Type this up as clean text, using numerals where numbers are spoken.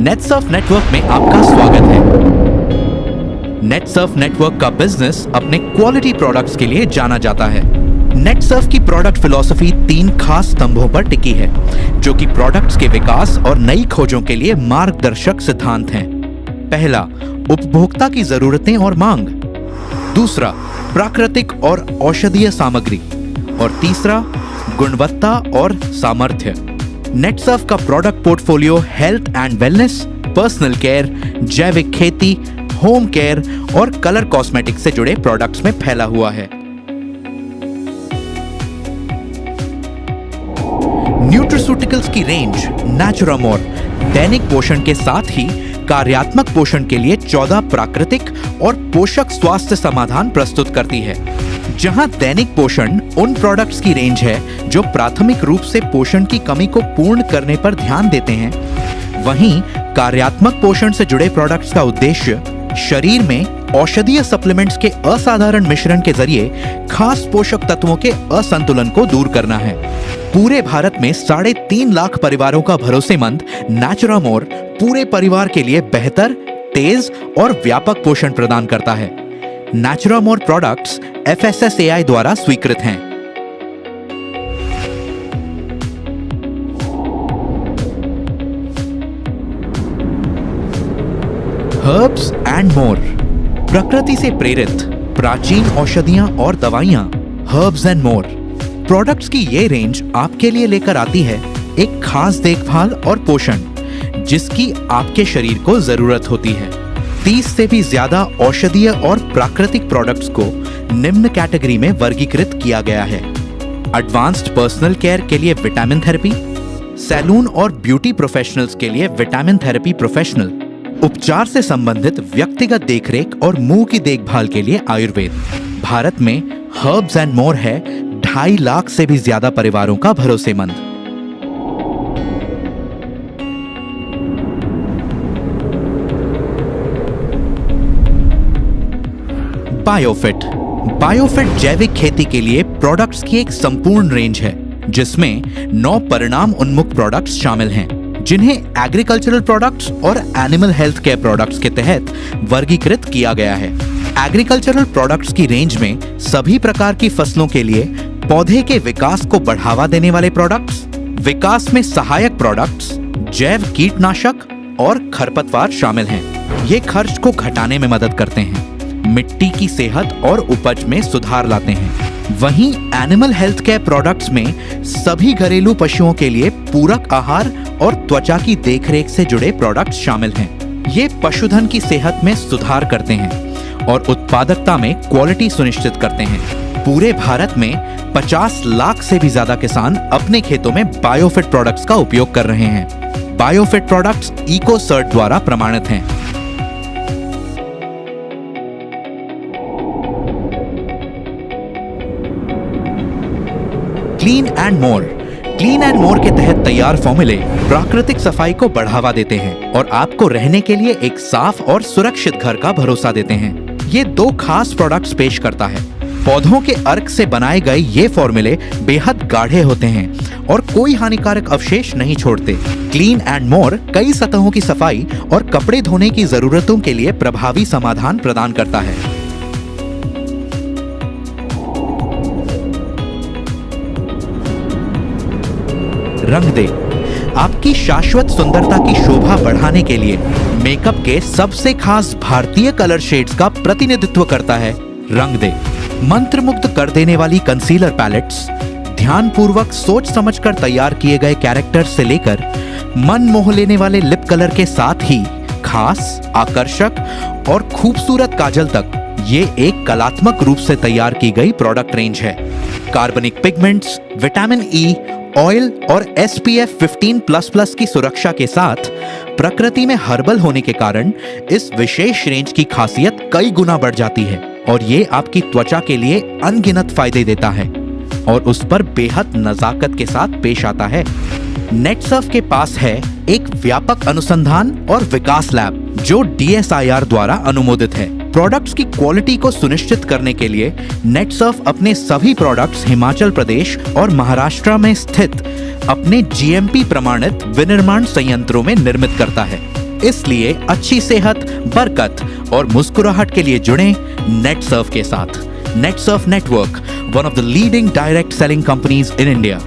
Netsurf network में आपका स्वागत है। नेटसर्फ नेटवर्क का बिजनेस अपने क्वालिटी प्रोडक्ट्स के लिए जाना जाता है। नेटसर्फ की प्रोडक्ट फिलॉसफी 3 खास स्तंभों पर टिकी है, जो कि प्रोडक्ट्स के विकास और नई खोजों के लिए मार्गदर्शक सिद्धांत हैं। पहला, उपभोक्ता की जरूरतें और मांग। दूसरा, प्राकृतिक और औषधीय सामग्री। और तीसरा, गुणवत्ता और सामर्थ्य। नेटसर्फ का product portfolio health and wellness, personal care, जैविक खेती, होम केयर और कलर कॉस्मेटिक्स से जुड़े प्रोडक्ट्स में फैला हुआ है। न्यूट्रास्यूटिकल्स की रेंज नेचुरामोर दैनिक पोषण के साथ ही कार्यात्मक पोषण के लिए 14 प्राकृतिक और पोषक स्वास्थ्य समाधान प्रस्तुत करती है। जहां दैनिक पोषण उन प्रोडक्ट्स की रेंज है जो प्राथमिक रूप से पोषण की कमी को पूर्ण करने पर ध्यान देते हैं, वहीं कार्यात्मक पोषण से जुड़े प्रोडक्ट्स का उद्देश्य शरीर में औषधीय सप्लीमेंट्स के असाधारण मिश्रण के जरिए खास पोषक तत्वों के असंतुलन को दूर करना है। पूरे भारत में 3.5 लाख परिवारों का भरोसेमंद नेचुरामोर पूरे परिवार के लिए बेहतर, तेज और व्यापक पोषण प्रदान करता है। नेचुरामोर प्रोडक्ट्स FSSAI द्वारा स्वीकृत हैं। हर्ब्स एंड मोर, प्रकृति से प्रेरित प्राचीन औषधियां और दवाइयां। हर्ब्स एंड मोर प्रोडक्ट्स की ये रेंज आपके लिए लेकर आती है एक खास देखभाल और पोषण जिसकी आपके शरीर को जरूरत होती है। 30 से भी ज्यादा औषधीय और प्राकृतिक प्रोडक्ट्स को निम्न कैटेगरी में वर्गीकृत किया गया है। एडवांस्ड पर्सनल केयर के लिए विटामिन थेरेपी, सैलून और ब्यूटी प्रोफेशनल्स के लिए विटामिन थेरेपी प्रोफेशनल, उपचार से संबंधित व्यक्तिगत देखरेख और मुंह की देखभाल के लिए आयुर्वेद। भारत में हर्ब्स एंड मोर है 2.5 लाख से भी ज्यादा परिवारों का भरोसेमंद। बायोफिट जैविक खेती के लिए प्रोडक्ट्स की एक संपूर्ण रेंज है, जिसमें 9 परिणाम उन्मुख प्रोडक्ट्स शामिल हैं, जिन्हें एग्रीकल्चरल प्रोडक्ट्स और एनिमल हेल्थ केयर प्रोडक्ट्स के तहत वर्गीकृत किया गया है। एग्रीकल्चरल प्रोडक्ट्स की रेंज में सभी प्रकार की फसलों के लिए पौधे के विकास को बढ़ावा देने वाले प्रोडक्ट्स, विकास में सहायक प्रोडक्ट्स, जैव कीटनाशक और खरपतवार शामिल हैं। ये खर्च को घटाने में मदद करते हैं, मिट्टी की सेहत और उपज में सुधार लाते हैं। वहीं एनिमल हेल्थ केयर प्रोडक्ट्स में सभी घरेलू पशुओं के लिए पूरक आहार और त्वचा की देखरेख से जुड़े प्रोडक्ट्स शामिल हैं। ये पशुधन की सेहत में सुधार करते हैं और उत्पादकता में क्वालिटी सुनिश्चित करते हैं। पूरे भारत में 50 लाख से भी ज्यादा किसान अपने खेतों में बायोफिट प्रोडक्ट्स का उपयोग कर रहे हैं। बायोफिट प्रोडक्ट्स इकोसर्ट द्वारा प्रमाणित हैं। क्लीन एंड मोर के तहत तैयार फॉर्मूले प्राकृतिक सफाई को बढ़ावा देते हैं और आपको रहने के लिए एक साफ और सुरक्षित घर का भरोसा देते हैं। ये 2 खास प्रोडक्ट्स पेश करता है। पौधों के अर्क से बनाए गए ये फॉर्मूले बेहद गाढ़े होते हैं और कोई हानिकारक अवशेष नहीं छोड़ते। क्लीन एंड मोर कई सतहों की सफाई और कपड़े धोने की जरूरतों के लिए प्रभावी समाधान प्रदान करता है। रंग दे, आपकी शाश्वत सुंदरता की शोभा बढ़ाने के लिए मेकअप के सबसे खास भारतीय कलर शेड्स का प्रतिनिधित्व करता है रंग दे। मंत्रमुग्ध कर देने वाली कंसीलर पैलेट्स, ध्यानपूर्वक सोच समझकर तैयार किए गए कैरेक्टर्स से लेकर मन मोह लेने वाले लिप कलर के साथ ही खास, आकर्षक और खूबसूरत काजल तक, ये एक कलात्मक रूप से तैयार की गई प्रोडक्ट रेंज है। कार्बनिक पिगमेंट्स, विटामिन ई, ऑयल और SPF 15++ की सुरक्षा के साथ प्रकृति में हर्बल होने के कारण इस विशेष रेंज की खासियत कई गुना बढ़ जाती है और ये आपकी त्वचा के लिए अनगिनत फायदे देता है और उस पर बेहद नजाकत के साथ पेश आता है। नेटसर्फ के पास है एक व्यापक अनुसंधान और विकास लैब जो DSIR द्वारा अनुमोदित है। प्रोडक्ट्स की क्वालिटी को सुनिश्चित करने के लिए नेटसर्फ अपने सभी प्रोडक्ट्स हिमाचल प्रदेश और महाराष्ट्र में स्थित अपने GMP प्रमाणित विनिर्माण संयंत्रों में निर्मित करता है। इसलिए अच्छी सेहत, बरकत और मुस्कुराहट के लिए जुड़ें नेटसर्फ के साथ। Netsurf network, one of the leading direct selling companies in India.